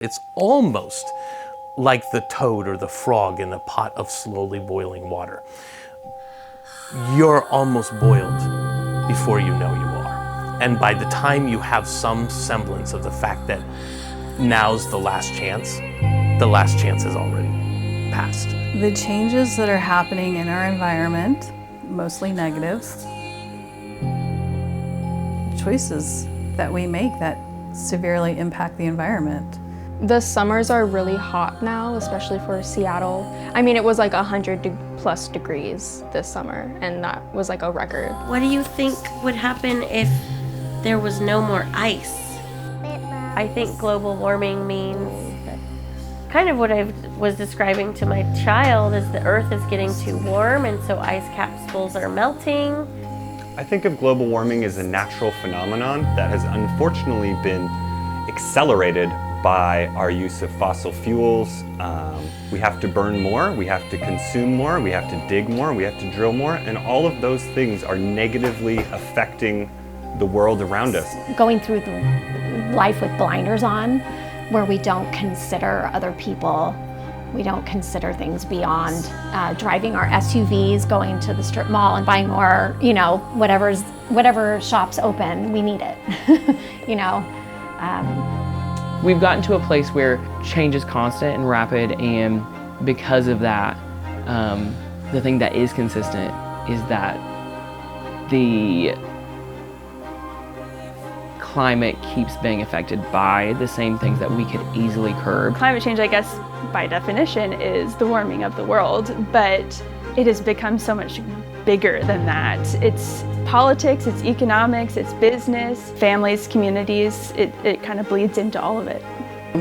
It's almost like the toad or the frog in a pot of slowly boiling water. You're almost boiled before you know you are. And by the time you have some semblance of the fact that now's the last chance has already passed. The changes that are happening in our environment, mostly negative, choices that we make that severely impact the environment. The summers are really hot now, especially for Seattle. I mean, it was like 100+ degrees this summer, and that was like a record. What do you think would happen if there was no more ice? I think global warming means kind of what I was describing to my child is the earth is getting too warm, and so ice capsules are melting. I think of global warming as a natural phenomenon that has unfortunately been accelerated by our use of fossil fuels. We have to burn more, we have to consume more, we have to dig more, we have to drill more, and all of those things are negatively affecting the world around us. Going through life with blinders on, where we don't consider other people, we don't consider things beyond driving our SUVs, going to the strip mall and buying more, whatever shop's open, we need it, We've gotten to a place where change is constant and rapid, and because of that, the thing that is consistent is that the climate keeps being affected by the same things that we could easily curb. Climate change, I guess, by definition, is the warming of the world, but it has become so much bigger than that. It's politics, it's economics, it's business, families, communities. It kind of bleeds into all of it.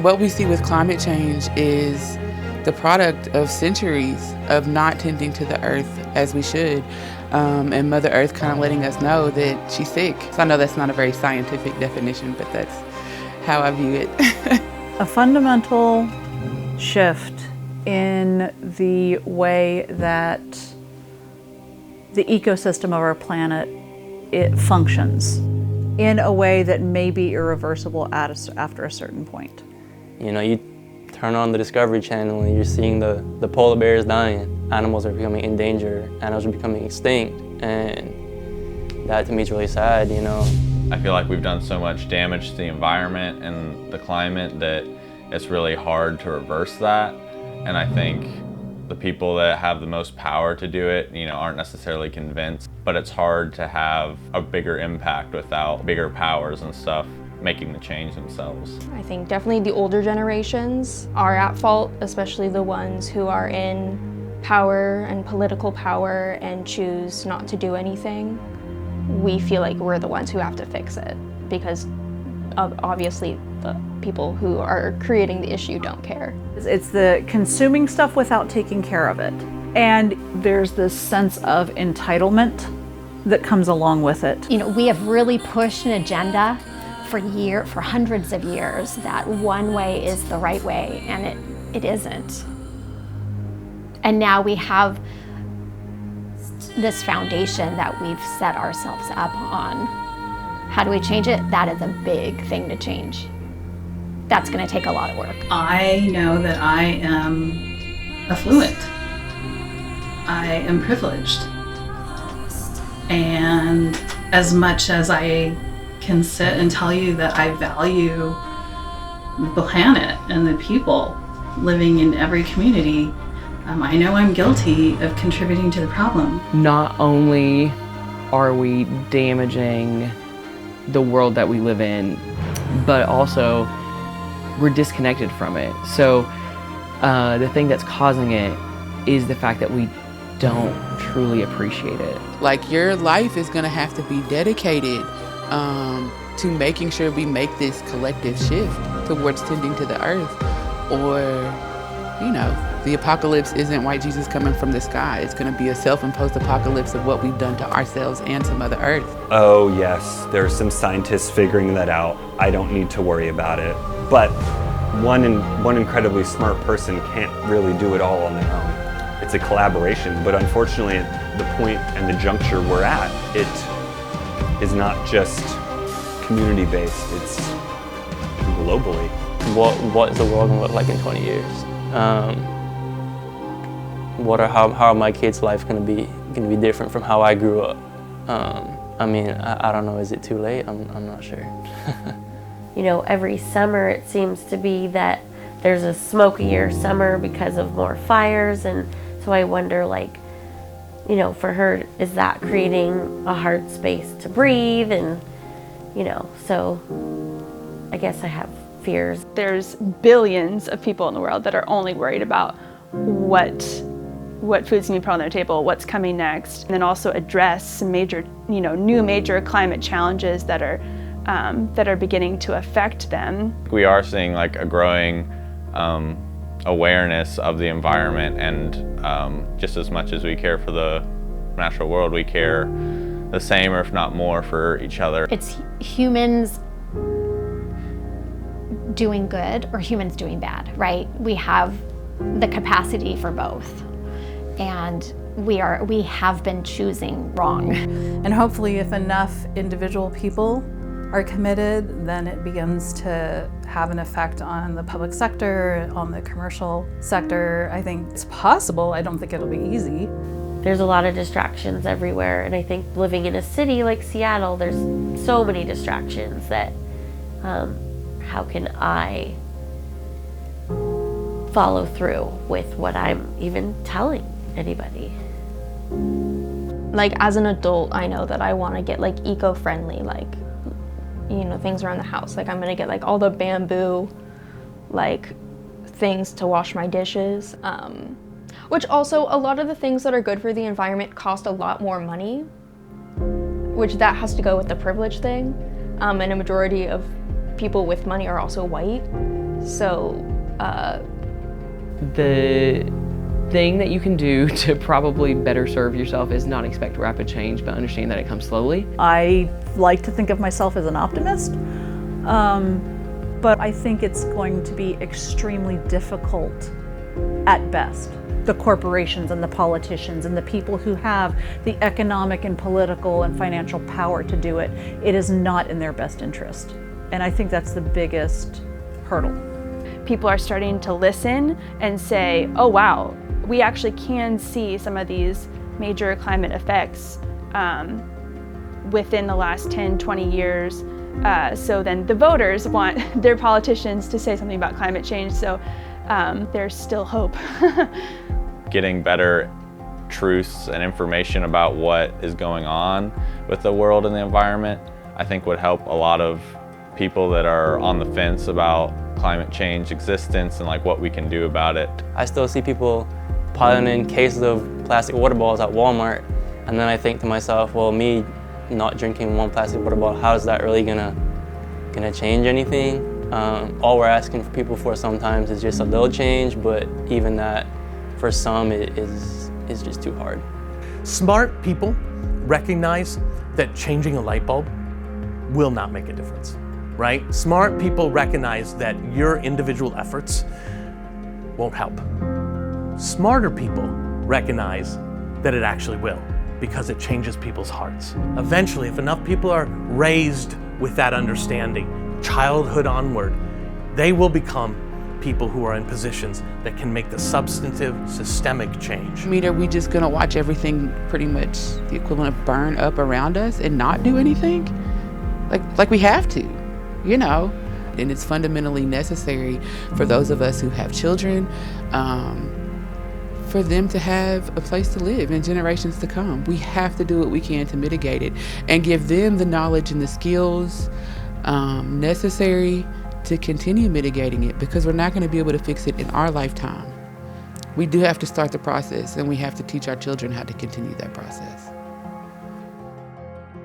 What we see with climate change is the product of centuries of not tending to the earth as we should, and Mother Earth kind of letting us know that she's sick. So I know that's not a very scientific definition, but that's how I view it. A fundamental shift in the way that the ecosystem of our planet, it functions in a way that may be irreversible after a certain point. You know, you turn on the Discovery Channel and you're seeing the polar bears dying. Animals are becoming endangered, animals are becoming extinct, and that to me is really sad, I feel like we've done so much damage to the environment and the climate that it's really hard to reverse that. And I think the people that have the most power to do it, aren't necessarily convinced, but it's hard to have a bigger impact without bigger powers and stuff making the change themselves. I think definitely the older generations are at fault, especially the ones who are in power and political power and choose not to do anything. We feel like we're the ones who have to fix it because obviously the people who are creating the issue don't care. It's the consuming stuff without taking care of it. And there's this sense of entitlement that comes along with it. We have really pushed an agenda for hundreds of years that one way is the right way, and it isn't. And now we have this foundation that we've set ourselves up on. How do we change it? That is a big thing to change. That's going to take a lot of work. I know that I am affluent. I am privileged. And as much as I can sit and tell you that I value the planet and the people living in every community, I know I'm guilty of contributing to the problem. Not only are we damaging the world that we live in, but also we're disconnected from it. So the thing that's causing it is the fact that we don't truly appreciate it. Like, your life is gonna have to be dedicated to making sure we make this collective shift towards tending to the earth, or the apocalypse isn't white Jesus coming from the sky. It's going to be a self-imposed apocalypse of what we've done to ourselves and to Mother Earth. Oh yes, there are some scientists figuring that out. I don't need to worry about it. But one incredibly smart person can't really do it all on their own. It's a collaboration, but unfortunately at the point and the juncture we're at, it is not just community-based, it's globally. what is the world gonna look like in 20 years? How are my kids' life gonna be different from how I grew up? I mean, I don't know. Is it too late? I'm not sure. You know, every summer it seems to be that there's a smokier summer because of more fires, and so I wonder, like, you know, for her, is that creating a hard space to breathe? And, you know, so I guess I have fears. There's billions of people in the world that are only worried about what food's gonna be put on their table, what's coming next, and then also address some major, you know, new major climate challenges that are beginning to affect them. We are seeing like a growing awareness of the environment, and just as much as we care for the natural world, we care the same, or if not more, for each other. It's humans doing good or humans doing bad, right? We have the capacity for both, and we have been choosing wrong. And hopefully if enough individual people are committed, then it begins to have an effect on the public sector, on the commercial sector. I think it's possible. I don't think it'll be easy. There's a lot of distractions everywhere, and I think living in a city like Seattle, there's so many distractions that how can I follow through with what I'm even telling anybody? Like, as an adult, I know that I want to get like eco-friendly, like, you know, things around the house. Like, I'm gonna get like all the bamboo like things to wash my dishes, which also a lot of the things that are good for the environment cost a lot more money, which that has to go with the privilege thing, and a majority of people with money are also white. So the thing that you can do to probably better serve yourself is not expect rapid change, but understand that it comes slowly. I like to think of myself as an optimist, but I think it's going to be extremely difficult at best. The corporations and the politicians and the people who have the economic and political and financial power to do it, it is not in their best interest. And I think that's the biggest hurdle. People are starting to listen and say, oh wow, we actually can see some of these major climate effects within the last 10, 20 years. So then the voters want their politicians to say something about climate change, so there's still hope. Getting better truths and information about what is going on with the world and the environment, I think would help a lot of people that are on the fence about climate change existence and like what we can do about it. I still see people piling in cases of plastic water bottles at Walmart, and then I think to myself, well, me not drinking one plastic water bottle, how is that really gonna change anything? All we're asking for people for sometimes is just a little change, but even that, for some, it is just too hard. Smart people recognize that changing a light bulb will not make a difference, right? Smart people recognize that your individual efforts won't help. Smarter people recognize that it actually will, because it changes people's hearts. Eventually, if enough people are raised with that understanding, childhood onward, they will become people who are in positions that can make the substantive, systemic change. I mean, are we just gonna watch everything pretty much the equivalent of burn up around us and not do anything? Like we have to, you know? And it's fundamentally necessary for those of us who have children, for them to have a place to live in generations to come. We have to do what we can to mitigate it and give them the knowledge and the skills necessary to continue mitigating it, because we're not going to be able to fix it in our lifetime. We do have to start the process, and we have to teach our children how to continue that process.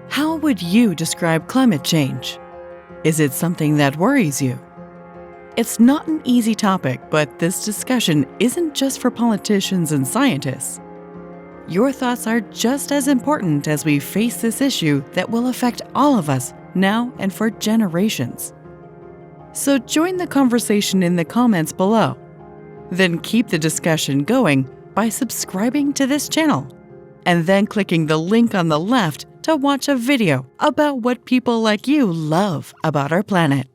How would you describe climate change? Is it something that worries you? It's not an easy topic, but this discussion isn't just for politicians and scientists. Your thoughts are just as important as we face this issue that will affect all of us now and for generations. So join the conversation in the comments below. Then keep the discussion going by subscribing to this channel and then clicking the link on the left to watch a video about what people like you love about our planet.